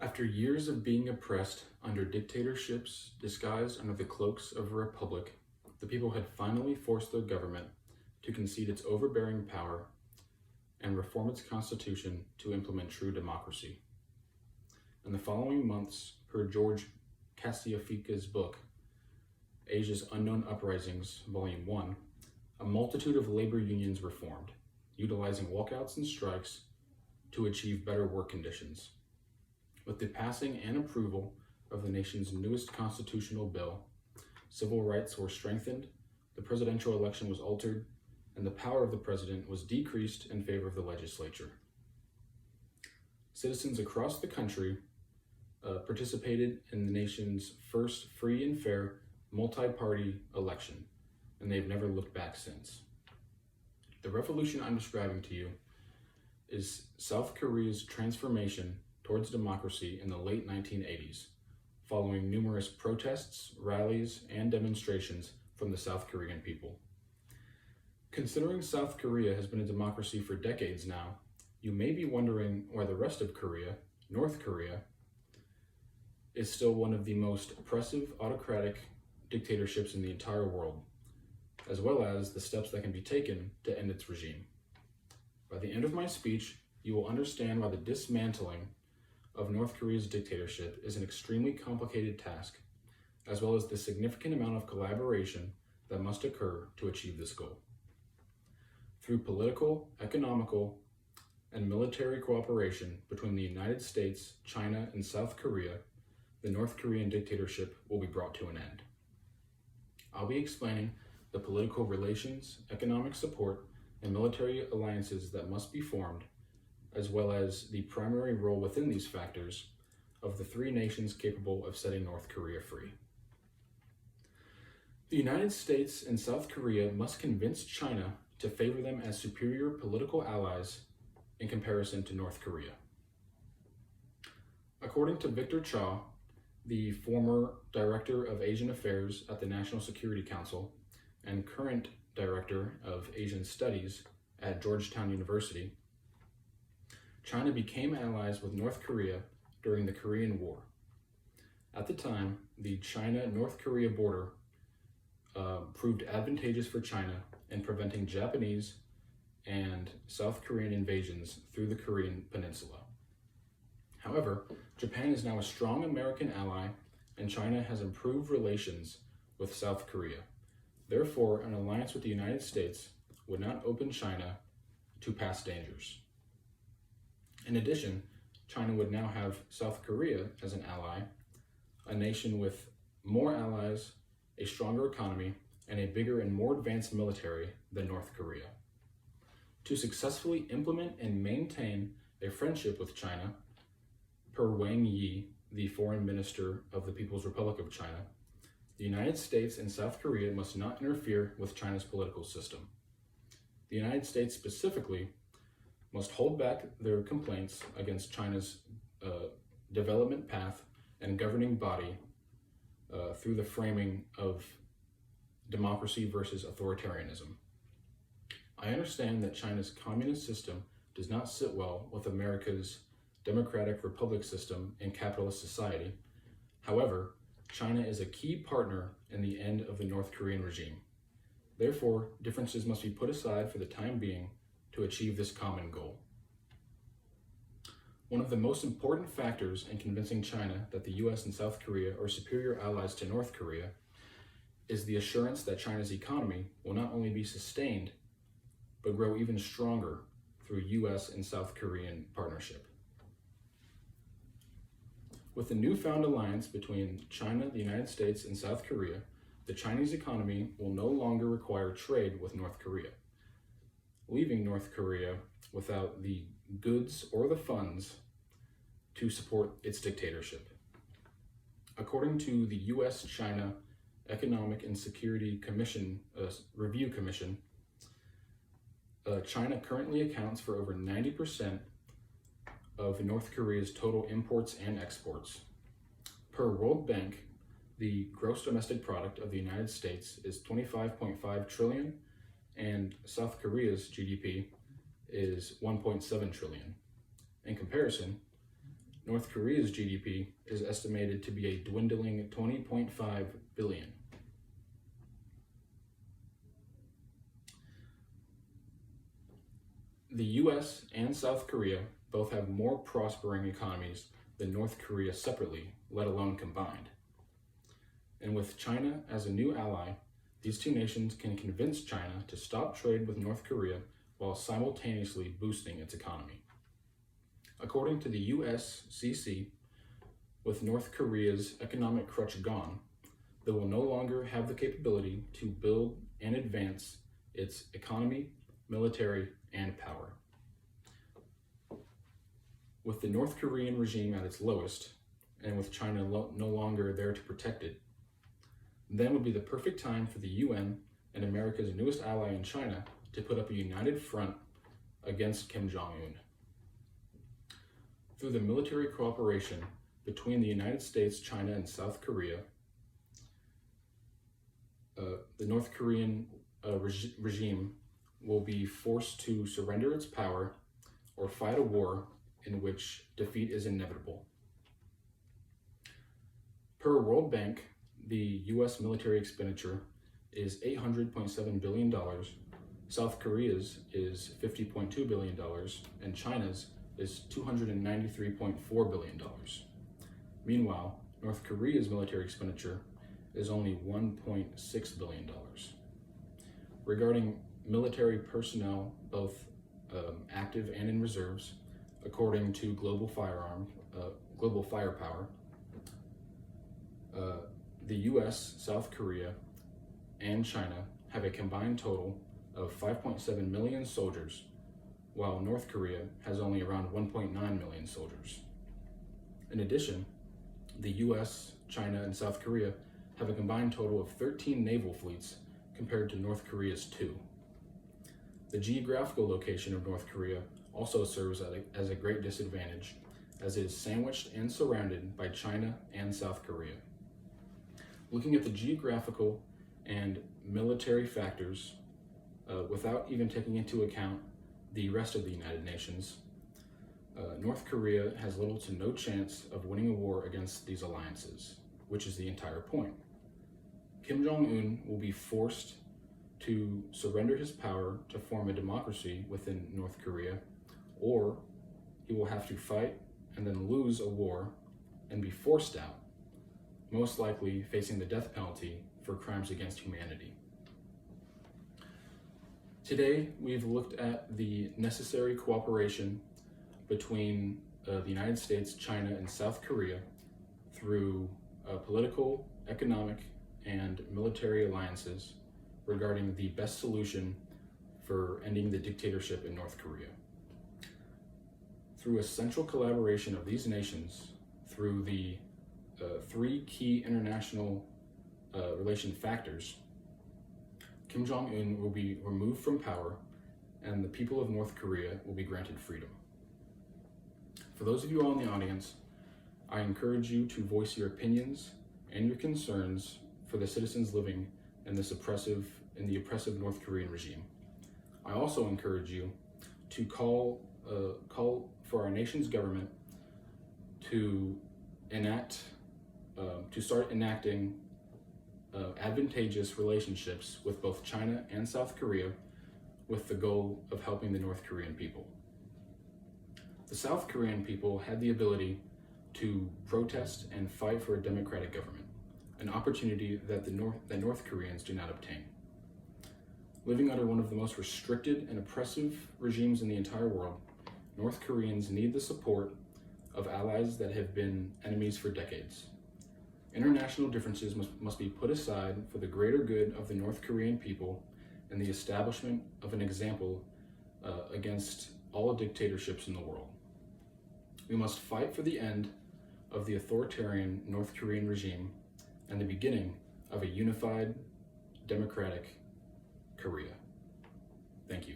After years of being oppressed under dictatorships disguised under the cloaks of a republic, the people had finally forced their government to concede its overbearing power and reform its constitution to implement true democracy. In the following months, per George Castiafika's book, Asia's Unknown Uprisings, Volume 1, a multitude of labor unions were formed, utilizing walkouts and strikes to achieve better work conditions. With the passing and approval of the nation's newest constitutional bill, civil rights were strengthened, the presidential election was altered, and the power of the president was decreased in favor of the legislature. Citizens across the country participated in the nation's first free and fair multi-party election, and they've never looked back since. The revolution I'm describing to you is South Korea's transformation towards democracy in the late 1980s, following numerous protests, rallies, and demonstrations from the South Korean people. Considering South Korea has been a democracy for decades now, you may be wondering why the rest of Korea, North Korea, is still one of the most oppressive autocratic dictatorships in the entire world, as well as the steps that can be taken to end its regime. By the end of my speech, you will understand why the dismantling of North Korea's dictatorship is an extremely complicated task, as well as the significant amount of collaboration that must occur to achieve this goal. Through political, economical, and military cooperation between the United States, China, and South Korea, the North Korean dictatorship will be brought to an end. I'll be explaining the political relations, economic support, and military alliances that must be formed, as well as the primary role within these factors of the three nations capable of setting North Korea free. The United States and South Korea must convince China to favor them as superior political allies in comparison to North Korea. According to Victor Cha, the former Director of Asian Affairs at the National Security Council and current Director of Asian Studies at Georgetown University, China became allies with North Korea during the Korean War. At the time, the China-North Korea border proved advantageous for China in preventing Japanese and South Korean invasions through the Korean Peninsula. However, Japan is now a strong American ally, and China has improved relations with South Korea. Therefore, an alliance with the United States would not open China to past dangers. In addition, China would now have South Korea as an ally, a nation with more allies, a stronger economy, and a bigger and more advanced military than North Korea. To successfully implement and maintain a friendship with China, per Wang Yi, the Foreign Minister of the People's Republic of China, the United States and South Korea must not interfere with China's political system. The United States specifically must hold back their complaints against China's development path and governing body through the framing of democracy versus authoritarianism. I understand that China's communist system does not sit well with America's democratic republic system and capitalist society. However, China is a key partner in the end of the North Korean regime. Therefore, differences must be put aside for the time being to achieve this common goal. One of the most important factors in convincing China that the US and South Korea are superior allies to North Korea is the assurance that China's economy will not only be sustained, but grow even stronger through US and South Korean partnership. With the newfound alliance between China, the United States, and South Korea, the Chinese economy will no longer require trade with North Korea, leaving North Korea without the goods or the funds to support its dictatorship. According to the US-China Economic and Security Commission Review Commission, China currently accounts for over 90% of North Korea's total imports and exports. Per World Bank, the gross domestic product of the United States is 25.5 trillion, and South Korea's GDP is 1.7 trillion. In comparison, North Korea's GDP is estimated to be a dwindling 20.5 billion. The US and South Korea both have more prospering economies than North Korea separately, let alone combined. And with China as a new ally, these two nations can convince China to stop trade with North Korea while simultaneously boosting its economy. According to the USCC, with North Korea's economic crutch gone, they will no longer have the capability to build and advance its economy, military, and power. With the North Korean regime at its lowest, and with China no longer there to protect it, then would be the perfect time for the UN and America's newest ally in China to put up a united front against Kim Jong-un. Through the military cooperation between the United States, China, and South Korea, the North Korean regime will be forced to surrender its power or fight a war in which defeat is inevitable. Per World Bank, the US military expenditure is $800.7 billion, South Korea's is $50.2 billion, and China's is $293.4 billion. Meanwhile, North Korea's military expenditure is only $1.6 billion. Regarding military personnel, both active and in reserves, according to Global Firepower, the US, South Korea, and China have a combined total of 5.7 million soldiers, while North Korea has only around 1.9 million soldiers. In addition, the US, China, and South Korea have a combined total of 13 naval fleets compared to North Korea's 2. The geographical location of North Korea also serves as a great disadvantage, as it is sandwiched and surrounded by China and South Korea. Looking at the geographical and military factors, without even taking into account the rest of the United Nations, North Korea has little to no chance of winning a war against these alliances, which is the entire point. Kim Jong-un will be forced to surrender his power to form a democracy within North Korea, or he will have to fight and then lose a war and be forced out, most likely facing the death penalty for crimes against humanity. Today, we've looked at the necessary cooperation between the United States, China, and South Korea through political, economic, and military alliances regarding the best solution for ending the dictatorship in North Korea. Through a central collaboration of these nations, through the three key international relation factors, Kim Jong-un will be removed from power and the people of North Korea will be granted freedom. For those of you all in the audience, I encourage you to voice your opinions and your concerns for the citizens living in the oppressive North Korean regime. I also encourage you to call for our nation's government to start enacting advantageous relationships with both China and South Korea with the goal of helping the North Korean people. The South Korean people had the ability to protest and fight for a democratic government, an opportunity that the North Koreans do not obtain. Living under one of the most restricted and oppressive regimes in the entire world, North Koreans need the support of allies that have been enemies for decades. International differences must be put aside for the greater good of the North Korean people and the establishment of an example against all dictatorships in the world. We must fight for the end of the authoritarian North Korean regime and the beginning of a unified, democratic Korea. Thank you.